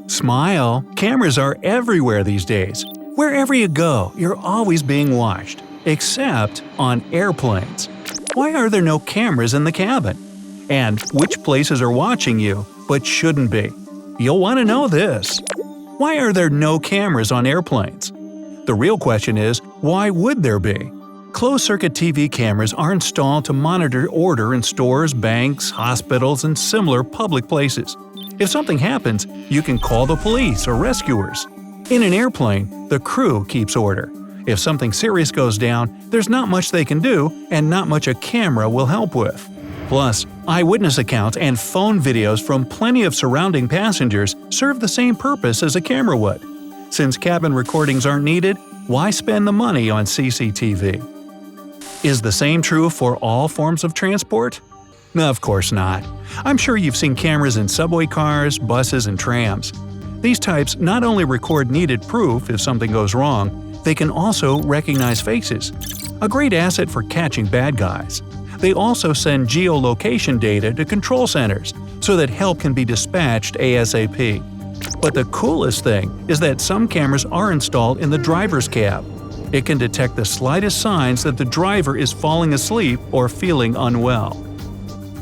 Smile! Cameras are everywhere these days. Wherever you go, you're always being watched, except on airplanes. Why are there no cameras in the cabin? And which places are watching you, but shouldn't be? You'll want to know this. Why are there no cameras on airplanes? The real question is, why would there be? Closed-circuit TV cameras are installed to monitor order in stores, banks, hospitals, and similar public places. If something happens, you can call the police or rescuers. In an airplane, the crew keeps order. If something serious goes down, there's not much they can do and not much a camera will help with. Plus, eyewitness accounts and phone videos from plenty of surrounding passengers serve the same purpose as a camera would. Since cabin recordings aren't needed, why spend the money on CCTV? Is the same true for all forms of transport? No, of course not. I'm sure you've seen cameras in subway cars, buses, and trams. These types not only record needed proof if something goes wrong, they can also recognize faces. A great asset for catching bad guys. They also send geolocation data to control centers so that help can be dispatched ASAP. But the coolest thing is that some cameras are installed in the driver's cab. It can detect the slightest signs that the driver is falling asleep or feeling unwell.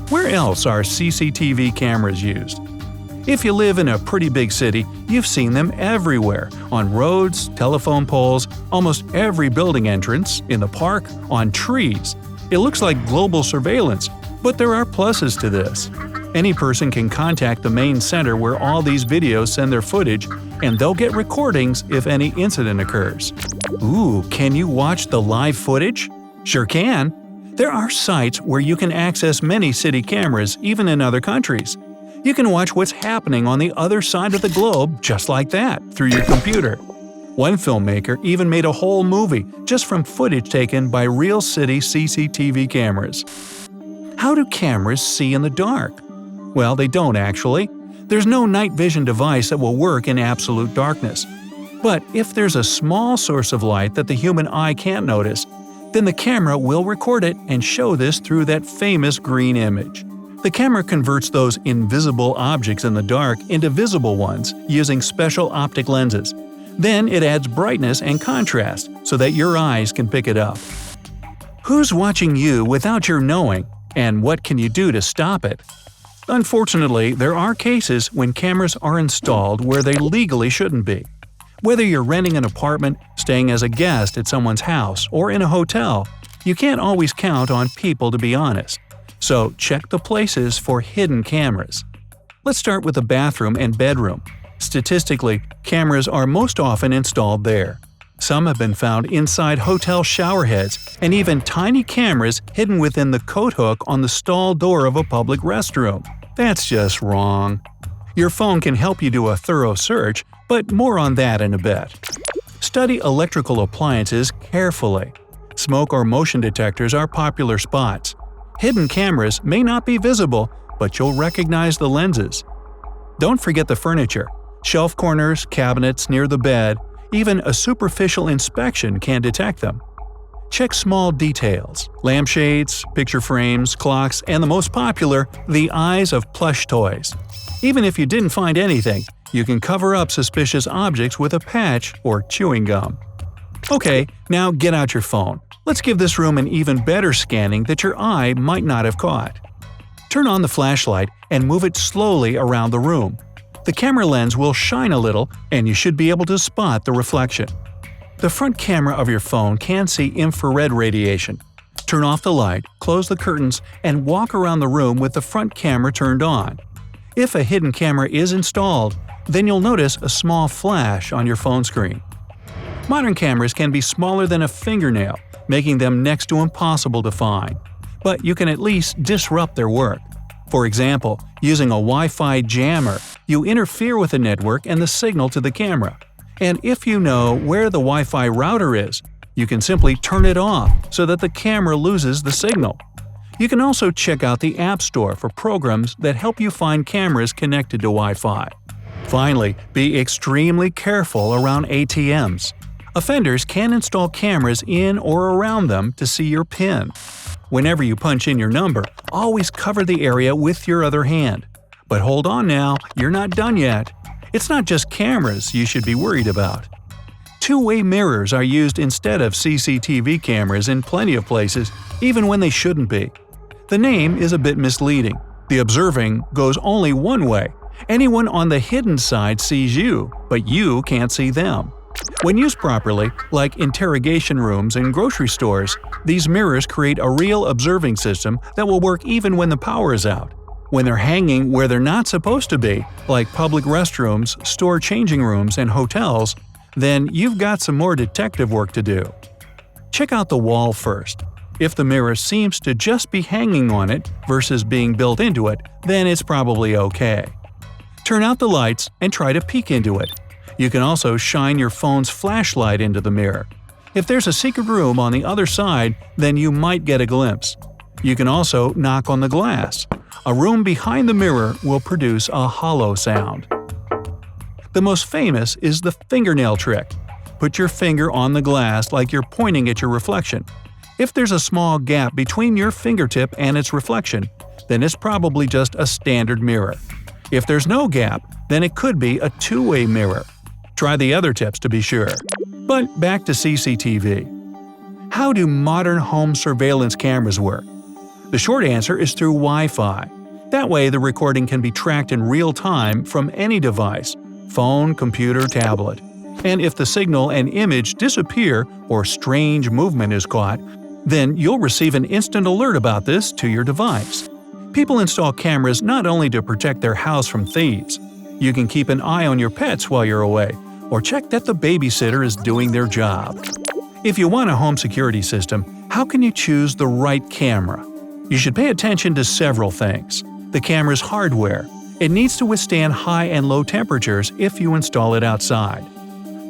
Where else are CCTV cameras used? If you live in a pretty big city, you've seen them everywhere – on roads, telephone poles, almost every building entrance, in the park, on trees. It looks like global surveillance, but there are pluses to this. Any person can contact the main center where all these videos send their footage, and they'll get recordings if any incident occurs. Ooh, can you watch the live footage? Sure can! There are sites where you can access many city cameras, even in other countries. You can watch what's happening on the other side of the globe just like that, through your computer. One filmmaker even made a whole movie just from footage taken by real city CCTV cameras. How do cameras see in the dark? Well, they don't actually. There's no night vision device that will work in absolute darkness. But if there's a small source of light that the human eye can't notice, then the camera will record it and show this through that famous green image. The camera converts those invisible objects in the dark into visible ones using special optic lenses. Then it adds brightness and contrast so that your eyes can pick it up. Who's watching you without your knowing, and what can you do to stop it? Unfortunately, there are cases when cameras are installed where they legally shouldn't be. Whether you're renting an apartment, staying as a guest at someone's house, or in a hotel, you can't always count on people to be honest. So check the places for hidden cameras. Let's start with the bathroom and bedroom. Statistically, cameras are most often installed there. Some have been found inside hotel shower heads and even tiny cameras hidden within the coat hook on the stall door of a public restroom. That's just wrong. Your phone can help you do a thorough search, but more on that in a bit. Study electrical appliances carefully. Smoke or motion detectors are popular spots. Hidden cameras may not be visible, but you'll recognize the lenses. Don't forget the furniture. Shelf corners, cabinets near the bed, even a superficial inspection can detect them. Check small details – lampshades, picture frames, clocks, and the most popular, the eyes of plush toys. Even if you didn't find anything, you can cover up suspicious objects with a patch or chewing gum. Okay, now get out your phone. Let's give this room an even better scanning that your eye might not have caught. Turn on the flashlight and move it slowly around the room. The camera lens will shine a little and you should be able to spot the reflection. The front camera of your phone can see infrared radiation. Turn off the light, close the curtains, and walk around the room with the front camera turned on. If a hidden camera is installed, then you'll notice a small flash on your phone screen. Modern cameras can be smaller than a fingernail, making them next to impossible to find. But you can at least disrupt their work. For example, using a Wi-Fi jammer, you interfere with the network and the signal to the camera. And if you know where the Wi-Fi router is, you can simply turn it off so that the camera loses the signal. You can also check out the App Store for programs that help you find cameras connected to Wi-Fi. Finally, be extremely careful around ATMs. Offenders can install cameras in or around them to see your PIN. Whenever you punch in your number, always cover the area with your other hand. But hold on now, you're not done yet. It's not just cameras you should be worried about. Two-way mirrors are used instead of CCTV cameras in plenty of places, even when they shouldn't be. The name is a bit misleading. The observing goes only one way. Anyone on the hidden side sees you, but you can't see them. When used properly, like interrogation rooms in grocery stores, these mirrors create a real observing system that will work even when the power is out. When they're hanging where they're not supposed to be, like public restrooms, store changing rooms, and hotels, then you've got some more detective work to do. Check out the wall first. If the mirror seems to just be hanging on it versus being built into it, then it's probably okay. Turn out the lights and try to peek into it. You can also shine your phone's flashlight into the mirror. If there's a secret room on the other side, then you might get a glimpse. You can also knock on the glass. A room behind the mirror will produce a hollow sound. The most famous is the fingernail trick. Put your finger on the glass like you're pointing at your reflection. If there's a small gap between your fingertip and its reflection, then it's probably just a standard mirror. If there's no gap, then it could be a two-way mirror. Try the other tips to be sure. But back to CCTV. How do modern home surveillance cameras work? The short answer is through Wi-Fi. That way the recording can be tracked in real time from any device – phone, computer, tablet. And if the signal and image disappear or strange movement is caught, then you'll receive an instant alert about this to your device. People install cameras not only to protect their house from thieves. You can keep an eye on your pets while you're away, or check that the babysitter is doing their job. If you want a home security system, how can you choose the right camera? You should pay attention to several things. The camera's hardware. It needs to withstand high and low temperatures if you install it outside.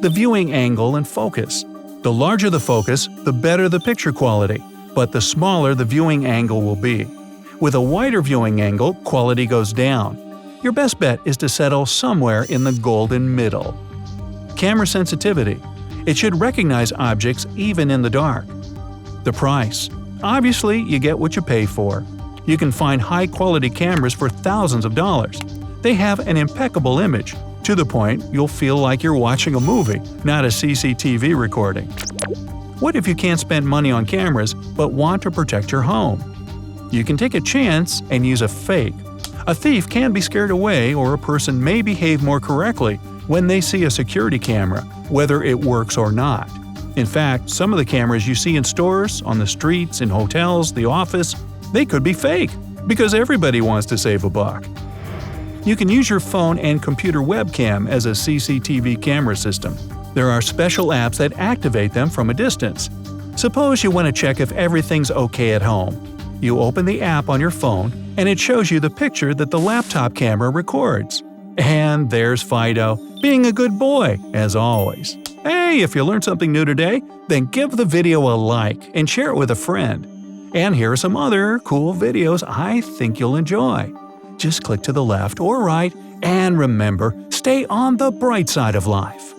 The viewing angle and focus. The larger the focus, the better the picture quality, but the smaller the viewing angle will be. With a wider viewing angle, quality goes down. Your best bet is to settle somewhere in the golden middle. Camera sensitivity. It should recognize objects even in the dark. The price. Obviously, you get what you pay for. You can find high-quality cameras for thousands of dollars. They have an impeccable image, to the point you'll feel like you're watching a movie, not a CCTV recording. What if you can't spend money on cameras but want to protect your home? You can take a chance and use a fake. A thief can be scared away, or a person may behave more correctly when they see a security camera, whether it works or not. In fact, some of the cameras you see in stores, on the streets, in hotels, the office, they could be fake, because everybody wants to save a buck. You can use your phone and computer webcam as a CCTV camera system. There are special apps that activate them from a distance. Suppose you want to check if everything's okay at home. You open the app on your phone, and it shows you the picture that the laptop camera records. And there's Fido, being a good boy, as always. Hey, if you learned something new today, then give the video a like and share it with a friend. And here are some other cool videos I think you'll enjoy. Just click to the left or right, and remember, stay on the bright side of life.